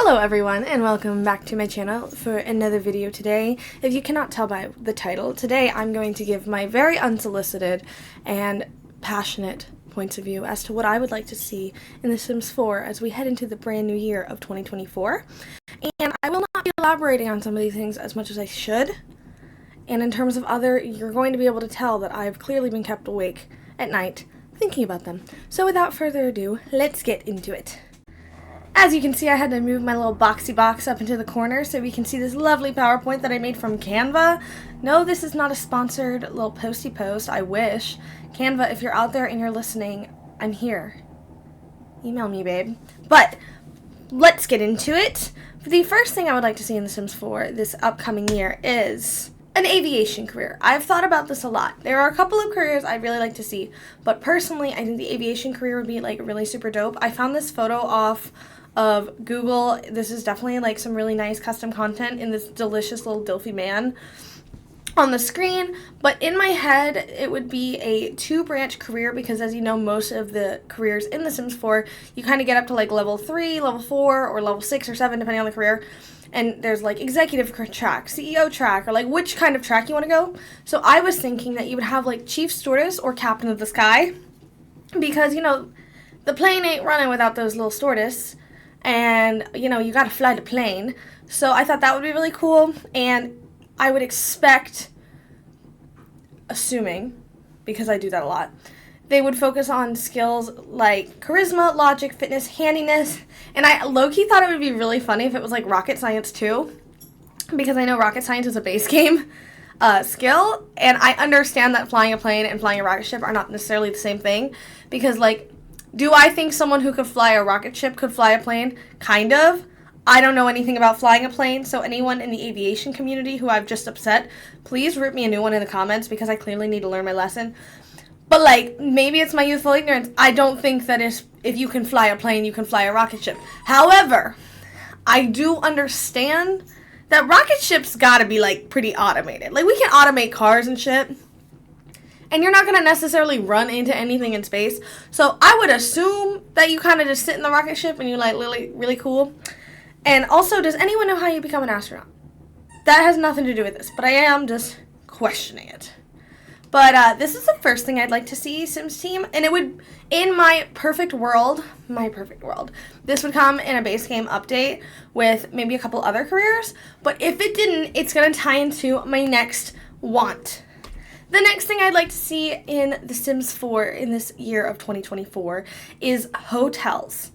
Hello everyone and welcome back to my channel for another video today. If you cannot tell by the title, today I'm going to give my very unsolicited and passionate points of view as to what I would like to see in The Sims 4 as we head into the brand new year of 2024. And I will not be elaborating on some of these things as much as I should. And in terms of other, you're going to be able to tell that I've clearly been kept awake at night thinking about them. So without further ado, let's get into it. As you can see, I had to move my little boxy box up into the corner so we can see this lovely PowerPoint that I made from Canva. No, this is not a sponsored little posty post. I wish. Canva, if you're out there and you're listening, I'm here. Email me, babe. But let's get into it. The first thing I would like to see in The Sims 4 this upcoming year is an aviation career. I've thought about this a lot. There are a couple of careers I'd really like to see, but personally, I think the aviation career would be like really super dope. I found this photo off of Google. This is definitely like some really nice custom content in this delicious little Dilfy man on the screen, but in my head it would be a two-branch career because, as you know, most of the careers in The Sims 4 you kind of get up to like level 3, level 4, or level 6 or 7 depending on the career, and there's like executive track, CEO track, or like which kind of track you want to go. So I was thinking that you would have like chief stewardess or captain of the sky, because you know the plane ain't running without those little stewardess, and you know you gotta fly the plane. So I thought that would be really cool, and I would expect, assuming, because I do that a lot, they would focus on skills like charisma, logic, fitness, handiness, and I low-key thought it would be really funny if it was like rocket science too, because I know rocket science is a base game skill, and I understand that flying a plane and flying a rocket ship are not necessarily the same thing, because like, do I think someone who could fly a rocket ship could fly a plane? Kind of. I don't know anything about flying a plane, so anyone in the aviation community who I've just upset, please rip me a new one in the comments because I clearly need to learn my lesson. But like, maybe it's my youthful ignorance. I don't think that if you can fly a plane, you can fly a rocket ship. However, I do understand that rocket ships gotta be like pretty automated. Like, we can automate cars and shit, and you're not going to necessarily run into anything in space. So I would assume that you kind of just sit in the rocket ship and you're like really cool. And also, does anyone know how you become an astronaut? That has nothing to do with this, but I am just questioning it. But this is the first thing I'd like to see Sims team, and it would, in my perfect world, this would come in a base game update with maybe a couple other careers. But if it didn't, it's going to tie into my next want. The next thing I'd like to see in The Sims 4 in this year of 2024 is hotels.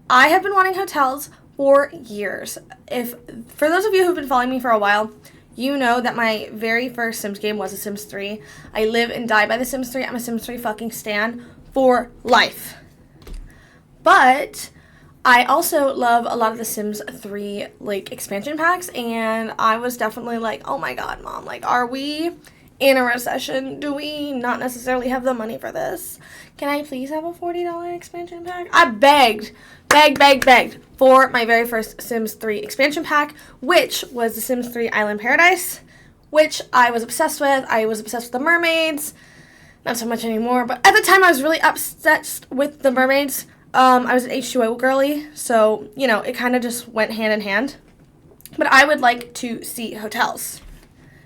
I have been wanting hotels for years. For those of you who've been following me for a while, you know that my very first Sims game was The Sims 3. I live and die by The Sims 3. I'm a Sims 3 fucking stan for life. But I also love a lot of The Sims 3 like expansion packs, and I was definitely like, oh my god, Mom, like, are we in a recession? Do we not necessarily have the money for this? Can I please have a $40 expansion pack? I begged for my very first Sims 3 expansion pack, which was The Sims 3 Island Paradise, which I was obsessed with. I was obsessed with the mermaids. Not so much anymore, but at the time I was really obsessed with the mermaids. I was an H2O girly, so, you know, it kind of just went hand in hand. But I would like to see hotels.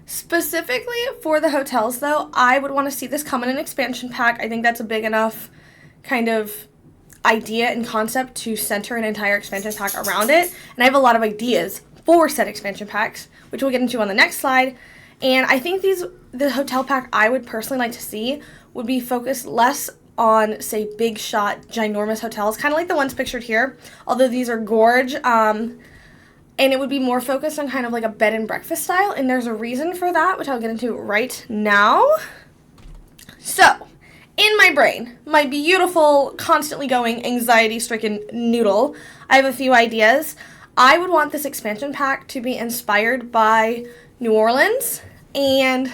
Specifically for the hotels, though, I would want to see this come in an expansion pack. I think that's a big enough kind of idea and concept to center an entire expansion pack around it. And I have a lot of ideas for said expansion packs, which we'll get into on the next slide. And I think the hotel pack I would personally like to see would be focused less on, say, big shot, ginormous hotels, kind of like the ones pictured here, although these are gorge. And it would be more focused on kind of like a bed and breakfast style, and there's a reason for that, which I'll get into right now. So, in my brain, my beautiful, constantly going, anxiety-stricken noodle, I have a few ideas. I would want this expansion pack to be inspired by New Orleans, and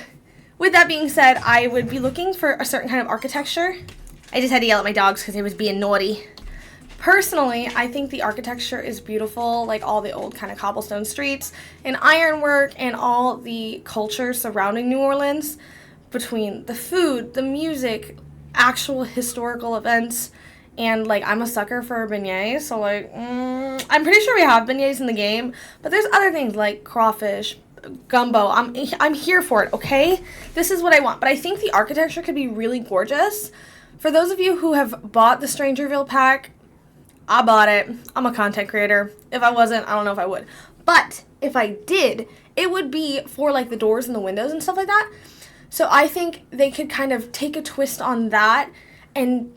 with that being said, I would be looking for a certain kind of architecture. I just had to yell at my dogs because they was being naughty. Personally, I think the architecture is beautiful, like all the old kind of cobblestone streets and ironwork and all the culture surrounding New Orleans, between the food, the music, actual historical events, And, like, I'm a sucker for beignets, so, like, I'm pretty sure we have beignets in the game, but there's other things like crawfish, gumbo. I'm here for it, okay? This is what I want. But I think the architecture could be really gorgeous. For those of you who have bought the Strangerville pack, I bought it. I'm a content creator. If I wasn't, I don't know if I would. But if I did, it would be for, like, the doors and the windows and stuff like that. So I think they could kind of take a twist on that and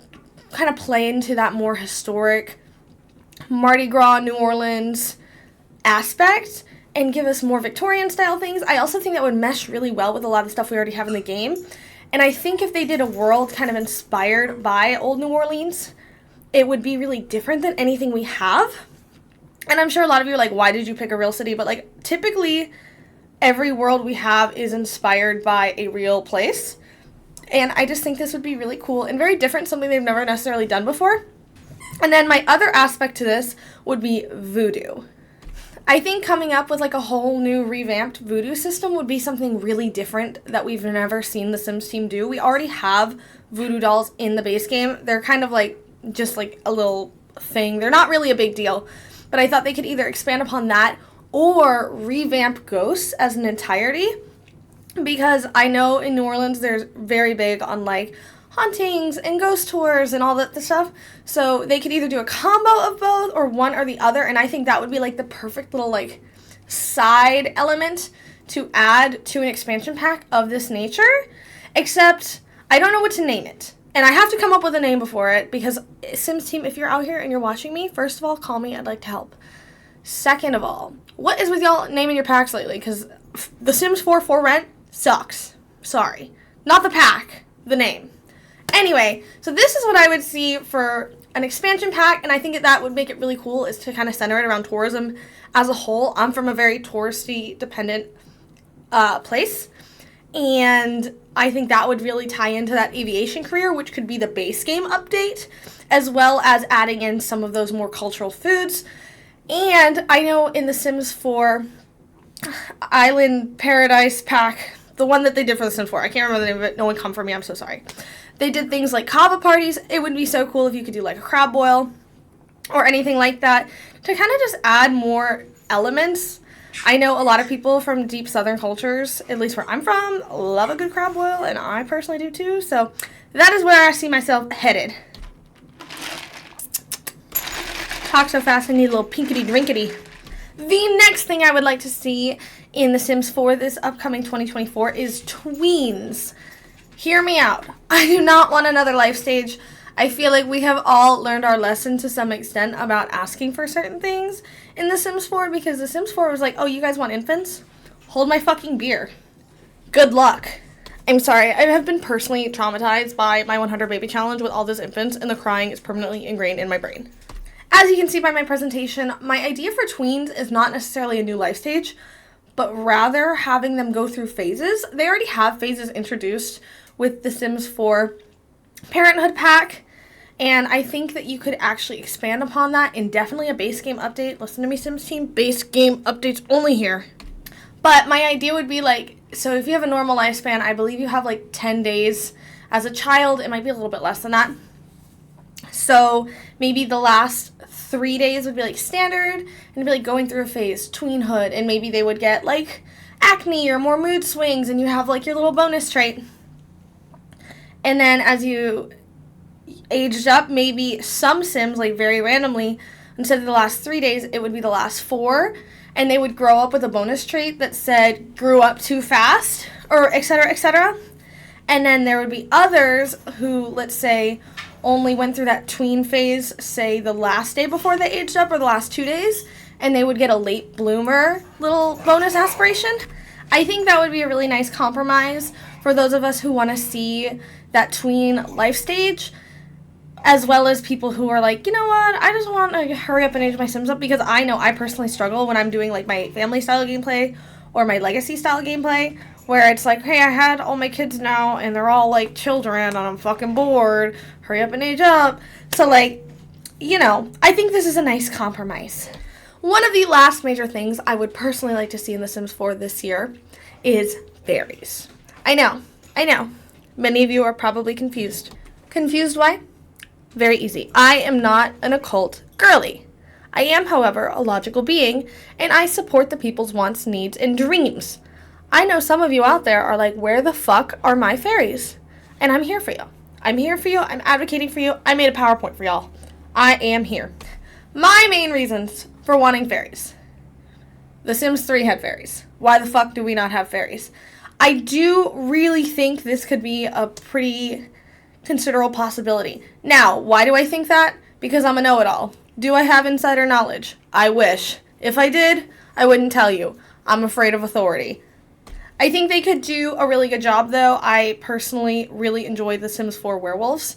kind of play into that more historic Mardi Gras, New Orleans aspect and give us more Victorian style things. I also think that would mesh really well with a lot of stuff we already have in the game. And I think if they did a world kind of inspired by old New Orleans, it would be really different than anything we have. And I'm sure a lot of you are like, why did you pick a real city? But, like, typically every world we have is inspired by a real place. And I just think this would be really cool and very different, something they've never necessarily done before. And then my other aspect to this would be voodoo. I think coming up with, like, a whole new revamped voodoo system would be something really different that we've never seen the Sims team do. We already have voodoo dolls in the base game. They're kind of like, just like a little thing. They're not really a big deal. But I thought they could either expand upon that or revamp ghosts as an entirety. Because I know in New Orleans they're very big on, like, hauntings and ghost tours and all that stuff. So they could either do a combo of both or one or the other. And I think that would be, like, the perfect little, like, side element to add to an expansion pack of this nature. Except I don't know what to name it. And I have to come up with a name before it because Sims team, if you're out here and you're watching me, first of all, call me. I'd like to help. Second of all, what is with y'all naming your packs lately? Because The Sims 4 for rent sucks. Sorry. Not the pack. The name. Anyway, so this is what I would see for an expansion pack, and I think that would make it really cool is to kind of center it around tourism as a whole. I'm from a very touristy dependent place, and I think that would really tie into that aviation career, which could be the base game update, as well as adding in some of those more cultural foods. And I know in The Sims 4 Island Paradise pack, the one that they did for The Sims 4, I can't remember the name of it, no one come for me, I'm so sorry. They did things like kava parties. It would be so cool if you could do, like, a crab boil or anything like that to kind of just add more elements. I know a lot of people from deep southern cultures, at least where I'm from, love a good crab boil, and I personally do too. So that is where I see myself headed. Talk so fast, I need a little pinkety drinkety. The next thing I would like to see in The Sims 4 this upcoming 2024 is tweens. Hear me out. I do not want another life stage. I feel like we have all learned our lesson to some extent about asking for certain things in The Sims 4 because The Sims 4 was like, oh, you guys want infants? Hold my fucking beer. Good luck. I'm sorry. I have been personally traumatized by my 100 baby challenge with all those infants, and the crying is permanently ingrained in my brain. As you can see by my presentation, my idea for tweens is not necessarily a new life stage, but rather having them go through phases. They already have phases introduced with The Sims 4 Parenthood Pack, and I think that you could actually expand upon that in definitely a base game update. Listen to me, Sims team, base game updates only here. But my idea would be, like, so if you have a normal lifespan, I believe you have, like, 10 days. As a child, it might be a little bit less than that. So maybe the last 3 days would be, like, standard, and it'd be, like, going through a phase, tweenhood, and maybe they would get, like, acne or more mood swings, and you have, like, your little bonus trait. And then as you aged up, maybe some Sims, like, very randomly, instead of the last 3 days, it would be the last 4, and they would grow up with a bonus trait that said, grew up too fast, or et cetera, et cetera. And then there would be others who, let's say, only went through that tween phase, say, the last day before they aged up, or the last 2 days, and they would get a late bloomer little bonus aspiration. I think that would be a really nice compromise for those of us who want to see that tween life stage, as well as people who are like, you know what, I just want to hurry up and age my Sims up, because I know I personally struggle when I'm doing, like, my family style gameplay or my legacy style gameplay, where it's like, hey, I had all my kids now, and they're all, like, children, and I'm fucking bored, hurry up and age up. So, like, you know, I think this is a nice compromise. One of the last major things I would personally like to see in The Sims 4 this year is fairies. I know. Many of you are probably confused. Confused why? Very easy. I am not an occult girly. I am, however, a logical being, and I support the people's wants, needs, and dreams. I know some of you out there are like, where the fuck are my fairies? And I'm here for you. I'm here for you. I'm advocating for you. I made a PowerPoint for y'all. I am here. My main reasons for wanting fairies. The Sims 3 had fairies. Why the fuck do we not have fairies? I do really think this could be a pretty considerable possibility. Now, why do I think that? Because I'm a know-it-all. Do I have insider knowledge? I wish. If I did, I wouldn't tell you. I'm afraid of authority. I think they could do a really good job, though. I personally really enjoyed the Sims 4 Werewolves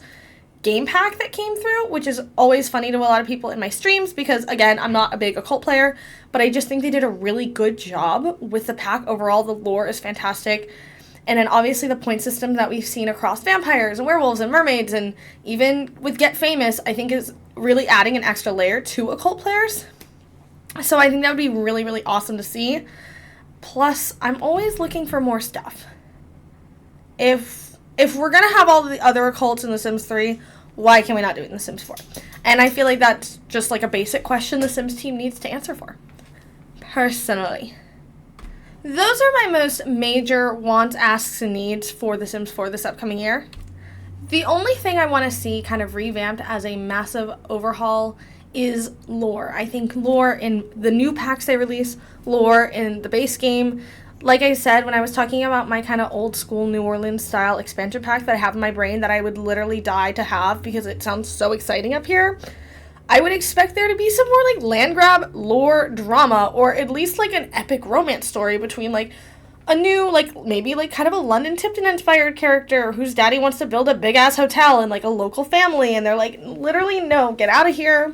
game pack that came through, which is always funny to a lot of people in my streams because, again, I'm not a big occult player, but I just think they did a really good job with the pack. Overall, the lore is fantastic. And then obviously the point system that we've seen across vampires and werewolves and mermaids and even with Get Famous, I think is really adding an extra layer to occult players. So I think that would be really, really awesome to see. Plus, I'm always looking for more stuff. If we're going to have all the other occults in The Sims 3, why can we not do it in The Sims 4? And I feel like that's just like a basic question the Sims team needs to answer for. Personally. Those are my most major wants, asks, and needs for The Sims 4 this upcoming year. The only thing I want to see kind of revamped as a massive overhaul is lore. I think lore in the new packs they release, lore in the base game. Like I said, when I was talking about my kind of old school New Orleans style expansion pack that I have in my brain that I would literally die to have because it sounds so exciting up here, I would expect there to be some more like land grab, lore, drama, or at least like an epic romance story between like a new, like maybe like kind of a London Tipton inspired character whose daddy wants to build a big ass hotel and like a local family and they're like, literally, no, get out of here.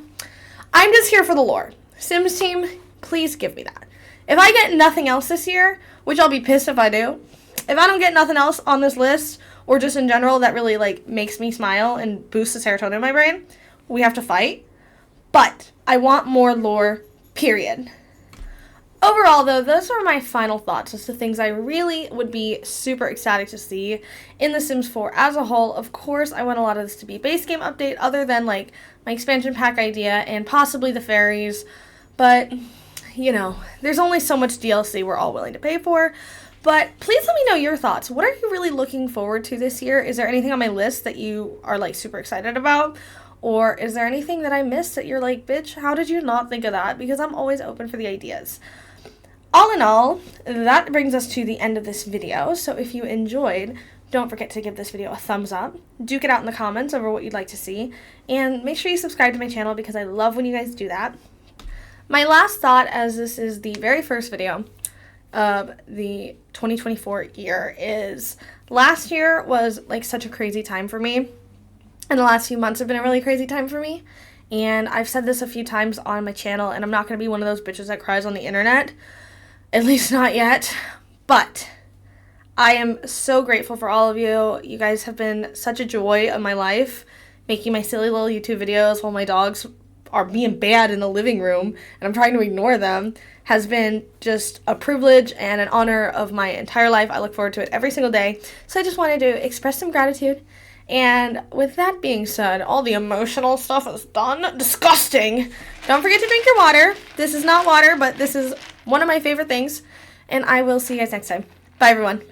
I'm just here for the lore. Sims team, please give me that. If I get nothing else this year, which I'll be pissed if I do, if I don't get nothing else on this list or just in general that really like makes me smile and boosts the serotonin in my brain, we have to fight. But I want more lore, period. Overall, though, those are my final thoughts as to things I really would be super ecstatic to see in The Sims 4 as a whole. Of course, I want a lot of this to be a base game update other than, like, my expansion pack idea and possibly the fairies. But, you know, there's only so much DLC we're all willing to pay for. But please let me know your thoughts. What are you really looking forward to this year? Is there anything on my list that you are, like, super excited about? Or is there anything that I missed that you're like, bitch, how did you not think of that? Because I'm always open for the ideas. All in all, that brings us to the end of this video. So if you enjoyed, don't forget to give this video a thumbs up. Duke it out in the comments over what you'd like to see. And make sure you subscribe to my channel because I love when you guys do that. My last thought, as this is the very first video of the 2024 year, is last year was like such a crazy time for me. And the last few months have been a really crazy time for me. And I've said this a few times on my channel, and I'm not going to be one of those bitches that cries on the internet. At least not yet. But I am so grateful for all of you. You guys have been such a joy of my life, making my silly little YouTube videos while my dogs are being bad in the living room, and I'm trying to ignore them, has been just a privilege and an honor of my entire life. I look forward to it every single day. So I just wanted to express some gratitude. And with that being said, all the emotional stuff is done. Disgusting. Don't forget to drink your water. This is not water, but this is one of my favorite things. And I will see you guys next time. Bye, everyone.